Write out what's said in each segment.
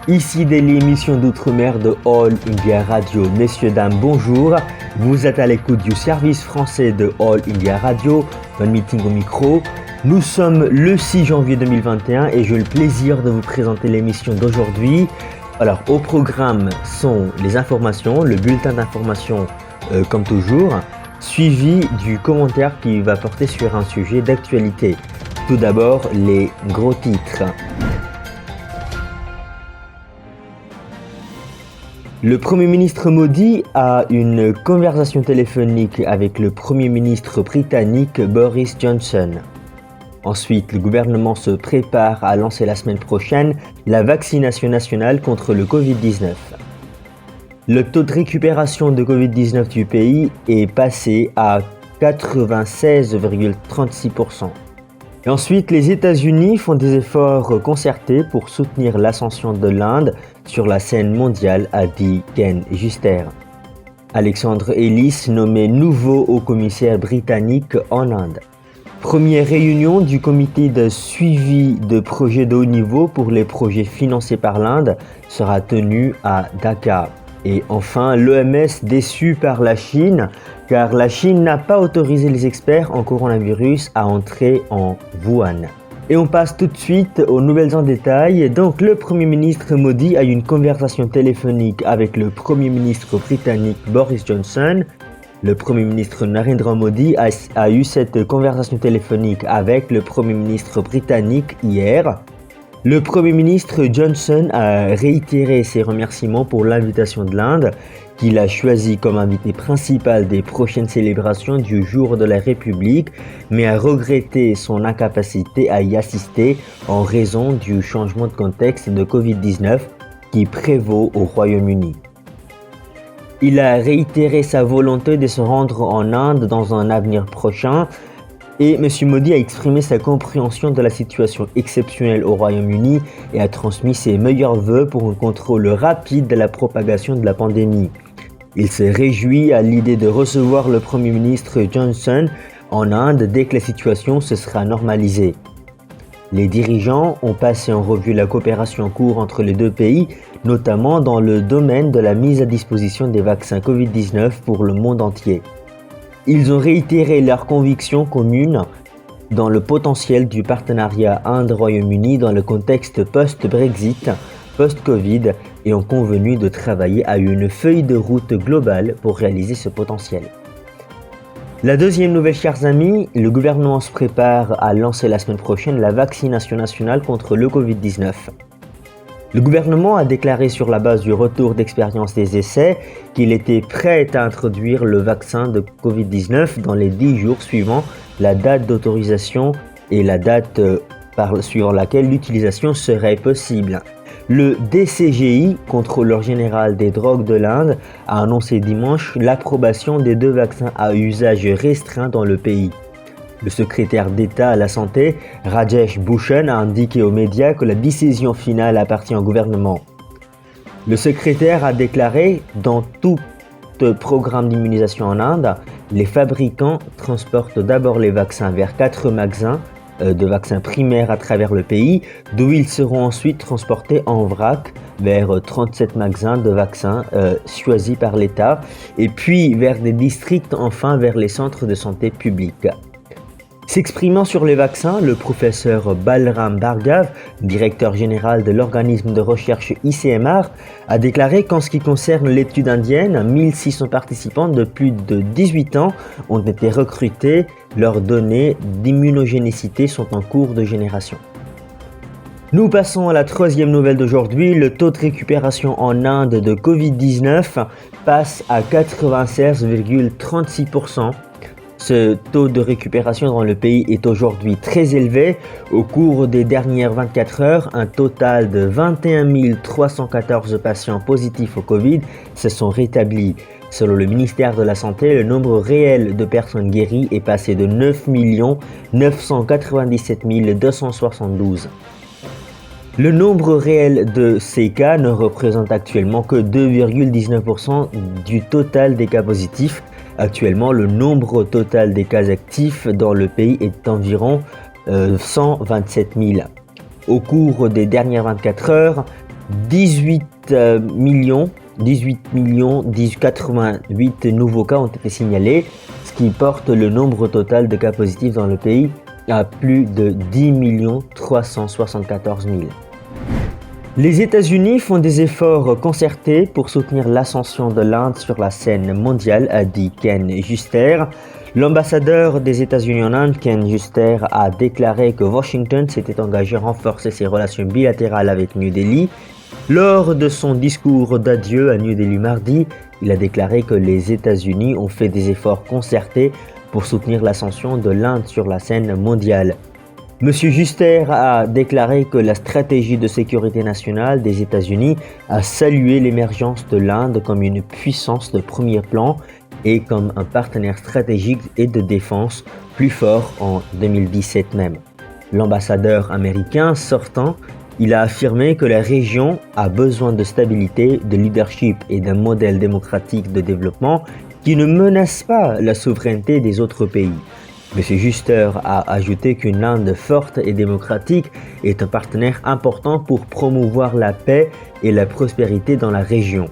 Ici Daily, émission d'outre-mer de All India Radio. Messieurs, dames, bonjour. Vous êtes à l'écoute du service français de All India Radio, One Meeting au micro. Nous sommes le 6 janvier 2021 et j'ai le plaisir de vous présenter l'émission d'aujourd'hui. Alors, au programme sont les informations, le bulletin d'information comme toujours, suivi du commentaire qui va porter sur un sujet d'actualité. Tout d'abord, les gros titres. Le Premier ministre Modi a une conversation téléphonique avec le Premier ministre britannique Boris Johnson. Ensuite, le gouvernement se prépare à lancer la semaine prochaine la vaccination nationale contre le Covid-19. Le taux de récupération de Covid-19 du pays est passé à 96,36%. Et ensuite, les États-Unis font des efforts concertés pour soutenir l'ascension de l'Inde sur la scène mondiale, a dit Ken Juster. Alexandre Ellis nommé nouveau haut-commissaire britannique en Inde. Première réunion du comité de suivi de projets de haut niveau pour les projets financés par l'Inde sera tenue à Dhaka. Et enfin, l'OMS déçue par la Chine, car la Chine n'a pas autorisé les experts en coronavirus à entrer en Wuhan. Et on passe tout de suite aux nouvelles en détail. Donc, le Premier ministre Modi a eu une conversation téléphonique avec le Premier ministre britannique Boris Johnson. Le Premier ministre Narendra Modi a eu cette conversation téléphonique avec le Premier ministre britannique hier. Le Premier ministre Johnson a réitéré ses remerciements pour l'invitation de l'Inde, qu'il a choisi comme invité principal des prochaines célébrations du jour de la République, mais a regretté son incapacité à y assister en raison du changement de contexte de Covid-19 qui prévaut au Royaume-Uni. Il a réitéré sa volonté de se rendre en Inde dans un avenir prochain, et M. Modi a exprimé sa compréhension de la situation exceptionnelle au Royaume-Uni et a transmis ses meilleurs vœux pour un contrôle rapide de la propagation de la pandémie. Il s'est réjoui à l'idée de recevoir le Premier ministre Johnson en Inde dès que la situation se sera normalisée. Les dirigeants ont passé en revue la coopération en cours entre les deux pays, notamment dans le domaine de la mise à disposition des vaccins Covid-19 pour le monde entier. Ils ont réitéré leur conviction commune dans le potentiel du partenariat Inde-Royaume-Uni dans le contexte post-Brexit, post-Covid et ont convenu de travailler à une feuille de route globale pour réaliser ce potentiel. La deuxième nouvelle, chers amis, le gouvernement se prépare à lancer la semaine prochaine la vaccination nationale contre le Covid-19. Le gouvernement a déclaré sur la base du retour d'expérience des essais qu'il était prêt à introduire le vaccin de Covid-19 dans les 10 jours suivant la date d'autorisation et la date suivant laquelle l'utilisation serait possible. Le DCGI, contrôleur général des drogues de l'Inde, a annoncé dimanche l'approbation des 2 vaccins à usage restreint dans le pays. Le secrétaire d'État à la Santé, Rajesh Bhushan, a indiqué aux médias que la décision finale appartient au gouvernement. Le secrétaire a déclaré « Dans tout programme d'immunisation en Inde, les fabricants transportent d'abord les vaccins vers 4 magasins de vaccins primaires à travers le pays, d'où ils seront ensuite transportés en vrac vers 37 magasins de vaccins choisis par l'État, et puis vers des districts, enfin vers les centres de santé publics. » S'exprimant sur les vaccins, le professeur Balram Bhargav, directeur général de l'organisme de recherche ICMR, a déclaré qu'en ce qui concerne l'étude indienne, 1600 participants de plus de 18 ans ont été recrutés. Leurs données d'immunogénicité sont en cours de génération. Nous passons à la troisième nouvelle d'aujourd'hui. Le taux de récupération en Inde de Covid-19 passe à 96,36%. Ce taux de récupération dans le pays est aujourd'hui très élevé. Au cours des dernières 24 heures, un total de 21 314 patients positifs au Covid se sont rétablis. Selon le ministère de la Santé, le nombre réel de personnes guéries est passé de 9 997 272. Le nombre réel de ces cas ne représente actuellement que 2,19% du total des cas positifs. Actuellement, le nombre total des cas actifs dans le pays est d'environ 127 000. Au cours des dernières 24 heures, 18 millions, 88 nouveaux cas ont été signalés, ce qui porte le nombre total de cas positifs dans le pays à plus de 10 374 000. Les États-Unis font des efforts concertés pour soutenir l'ascension de l'Inde sur la scène mondiale, a dit Ken Juster. L'ambassadeur des États-Unis en Inde, Ken Juster, a déclaré que Washington s'était engagé à renforcer ses relations bilatérales avec New Delhi. Lors de son discours d'adieu à New Delhi mardi, il a déclaré que les États-Unis ont fait des efforts concertés pour soutenir l'ascension de l'Inde sur la scène mondiale. Monsieur Juster a déclaré que la stratégie de sécurité nationale des États-Unis a salué l'émergence de l'Inde comme une puissance de premier plan et comme un partenaire stratégique et de défense plus fort en 2017 même. L'ambassadeur américain sortant, il a affirmé que la région a besoin de stabilité, de leadership et d'un modèle démocratique de développement qui ne menace pas la souveraineté des autres pays. M. Juster a ajouté qu'une Inde forte et démocratique est un partenaire important pour promouvoir la paix et la prospérité dans la région.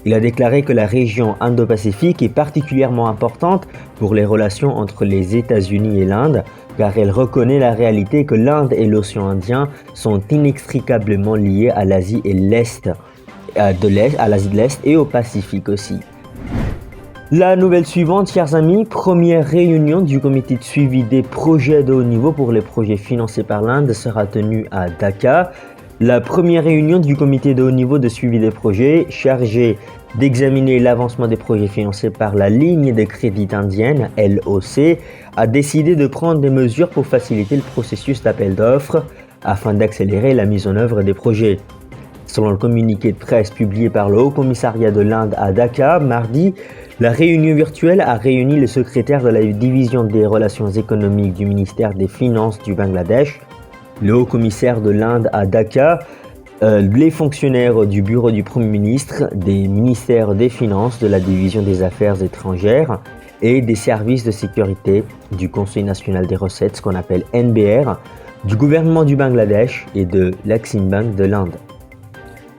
Il a déclaré que la région Indo-Pacifique est particulièrement importante pour les relations entre les États-Unis et l'Inde, car elle reconnaît la réalité que l'Inde et l'océan Indien sont inextricablement liés à l'Asie et à l'Asie de l'Est et au Pacifique aussi. La nouvelle suivante, chers amis, première réunion du comité de suivi des projets de haut niveau pour les projets financés par l'Inde sera tenue à Dhaka. La première réunion du comité de haut niveau de suivi des projets, chargé d'examiner l'avancement des projets financés par la ligne de crédit indienne, LOC, a décidé de prendre des mesures pour faciliter le processus d'appel d'offres afin d'accélérer la mise en œuvre des projets. Selon le communiqué de presse publié par le Haut Commissariat de l'Inde à Dhaka, mardi, la réunion virtuelle a réuni le secrétaire de la division des relations économiques du ministère des Finances du Bangladesh, le Haut Commissaire de l'Inde à Dhaka, les fonctionnaires du bureau du Premier ministre, des ministères des Finances, de la division des Affaires étrangères et des services de sécurité du Conseil national des recettes, ce qu'on appelle NBR, du gouvernement du Bangladesh et de l'Exim Bank de l'Inde.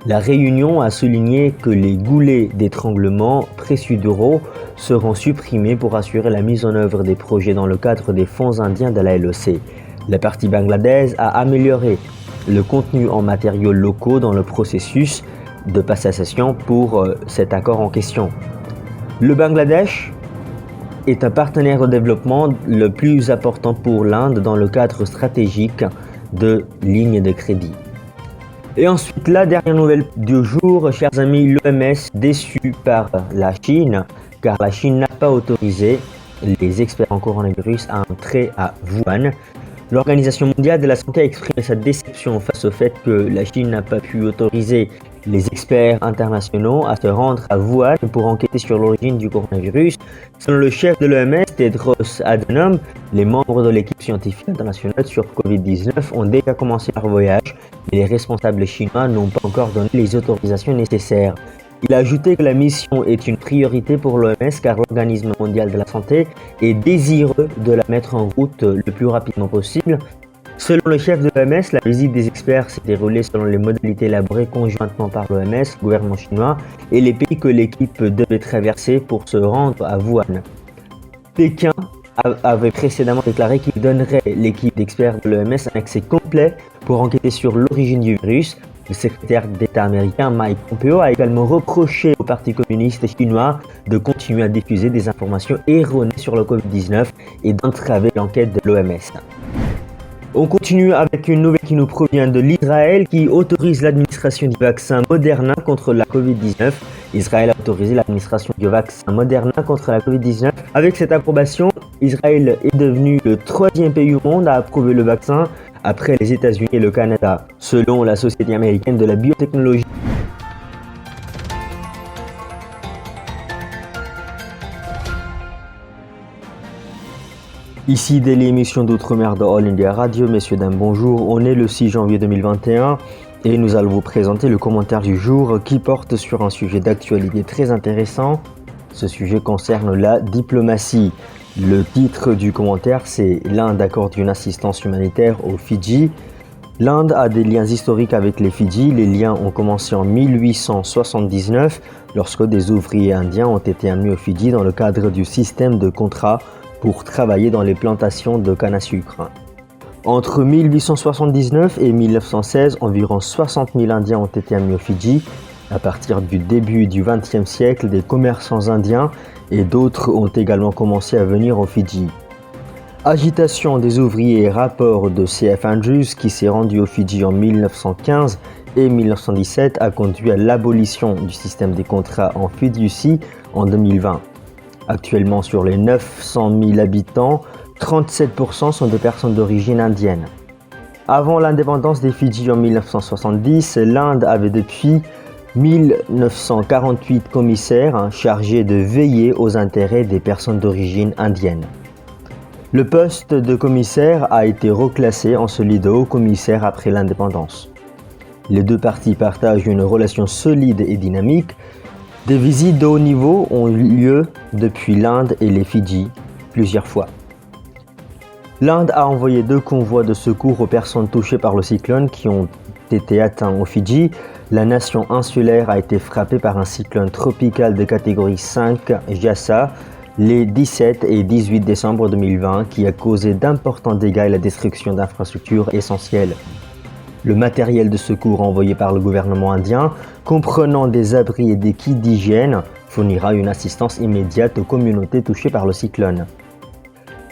La réunion a souligné que les goulets d'étranglement précéduraux seront supprimés pour assurer la mise en œuvre des projets dans le cadre des fonds indiens de la LOC. La partie bangladaise a amélioré le contenu en matériaux locaux dans le processus de passation pour cet accord en question. Le Bangladesh est un partenaire de développement le plus important pour l'Inde dans le cadre stratégique de lignes de crédit. Et ensuite, la dernière nouvelle du jour, chers amis, l'OMS déçu par la Chine, car la Chine n'a pas autorisé les experts en coronavirus à entrer à Wuhan. L'Organisation mondiale de la santé a exprimé sa déception face au fait que la Chine n'a pas pu autoriser les experts internationaux à se rendre à Wuhan pour enquêter sur l'origine du coronavirus. Selon le chef de l'OMS, Tedros Adhanom, les membres de l'équipe scientifique internationale sur Covid-19 ont déjà commencé leur voyage, mais les responsables chinois n'ont pas encore donné les autorisations nécessaires. Il a ajouté que la mission est une priorité pour l'OMS car l'Organisme mondial de la santé est désireux de la mettre en route le plus rapidement possible. Selon le chef de l'OMS, la visite des experts s'est déroulée selon les modalités élaborées conjointement par l'OMS, le gouvernement chinois et les pays que l'équipe devait traverser pour se rendre à Wuhan. Pékin avait précédemment déclaré qu'il donnerait l'équipe d'experts de l'OMS un accès complet pour enquêter sur l'origine du virus. Le secrétaire d'État américain Mike Pompeo a également reproché au Parti communiste chinois de continuer à diffuser des informations erronées sur le Covid-19 et d'entraver l'enquête de l'OMS. On continue avec une nouvelle qui nous provient de l'Israël qui autorise l'administration du vaccin Moderna contre la Covid-19. Israël a autorisé l'administration du vaccin Moderna contre la Covid-19. Avec cette approbation, Israël est devenu le 3e pays au monde à approuver le vaccin après les États-Unis et le Canada, selon la Société américaine de la biotechnologie. Ici dès l'émission d'Outre-mer de All India Radio, messieurs, dames, bonjour. On est le 6 janvier 2021 et nous allons vous présenter le commentaire du jour qui porte sur un sujet d'actualité très intéressant. Ce sujet concerne la diplomatie. Le titre du commentaire, c'est « L'Inde accorde une assistance humanitaire aux Fidji ». L'Inde a des liens historiques avec les Fidji. Les liens ont commencé en 1879 lorsque des ouvriers indiens ont été amenés aux Fidji dans le cadre du système de contrat pour travailler dans les plantations de canne à sucre. Entre 1879 et 1916, environ 60 000 Indiens ont été amenés aux Fidji. À partir du début du XXe siècle, des commerçants indiens et d'autres ont également commencé à venir aux Fidji. Agitation des ouvriers et rapport de C.F. Andrews qui s'est rendu aux Fidji en 1915 et 1917 a conduit à l'abolition du système des contrats en fiducie en 2020. Actuellement, sur les 900 000 habitants, 37% sont des personnes d'origine indienne. Avant l'indépendance des Fidji en 1970, l'Inde avait depuis 1948 commissaires chargés de veiller aux intérêts des personnes d'origine indienne. Le poste de commissaire a été reclassé en celui de haut-commissaire après l'indépendance. Les deux parties partagent une relation solide et dynamique. Des visites de haut niveau ont eu lieu depuis l'Inde et les Fidji plusieurs fois. L'Inde a envoyé 2 convois de secours aux personnes touchées par le cyclone qui ont été atteints aux Fidji. La nation insulaire a été frappée par un cyclone tropical de catégorie 5 Jasa les 17 et 18 décembre 2020 qui a causé d'importants dégâts et la destruction d'infrastructures essentielles. Le matériel de secours envoyé par le gouvernement indien, comprenant des abris et des kits d'hygiène, fournira une assistance immédiate aux communautés touchées par le cyclone.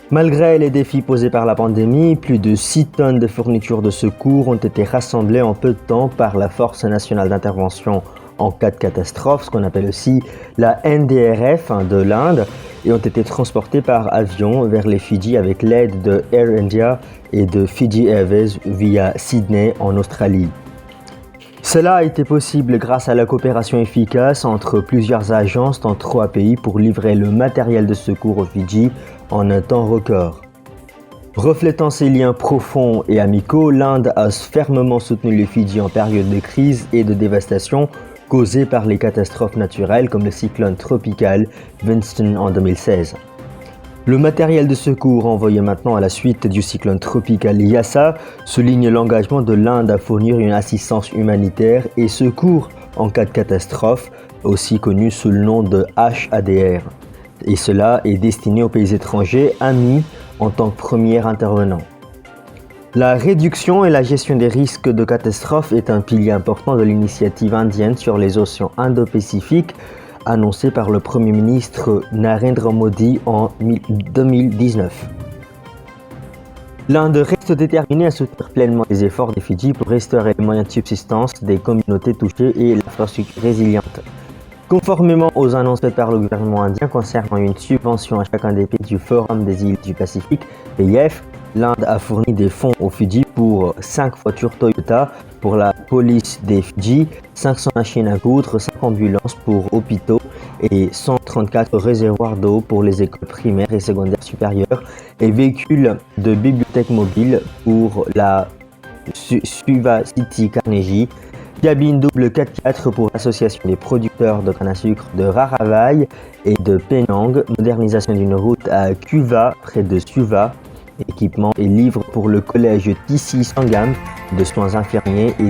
Malgré les défis posés par la pandémie, plus de 6 tonnes de fournitures de secours ont été rassemblées en peu de temps par la Force nationale d'intervention en cas de catastrophe, ce qu'on appelle aussi la NDRF de l'Inde, et ont été transportées par avion vers les Fidji avec l'aide de Air India et de Fiji Airways via Sydney en Australie. Cela a été possible grâce à la coopération efficace entre plusieurs agences dans 3 pays pour livrer le matériel de secours aux Fidji en un temps record. Reflétant ses liens profonds et amicaux, l'Inde a fermement soutenu les Fidji en période de crise et de dévastation causées par les catastrophes naturelles comme le cyclone tropical Winston en 2016. Le matériel de secours envoyé maintenant à la suite du cyclone tropical Yasa souligne l'engagement de l'Inde à fournir une assistance humanitaire et secours en cas de catastrophe, aussi connu sous le nom de HADR. Et cela est destiné aux pays étrangers amis en tant que premier intervenant. La réduction et la gestion des risques de catastrophe est un pilier important de l'initiative indienne sur les océans Indo-Pacifique annoncée par le Premier ministre Narendra Modi en 2019. L'Inde reste déterminée à soutenir pleinement les efforts des Fidji pour restaurer les moyens de subsistance des communautés touchées et l'infrastructure résiliente. Conformément aux annonces faites par le gouvernement indien concernant une subvention à chacun des pays du Forum des îles du Pacifique, PIF, l'Inde a fourni des fonds aux Fidji pour 5 voitures Toyota pour la police des Fidji, 500 machines à coudre, 5 ambulances pour hôpitaux et 134 réservoirs d'eau pour les écoles primaires et secondaires supérieures et véhicules de bibliothèque mobile pour la Suva City Carnegie, cabine double 4x4 pour l'association des producteurs de canne à sucre de Raravai et de Penang, modernisation d'une route à Kuva près de Suva, équipement et livres pour le collège Tissi Sangam de soins infirmiers et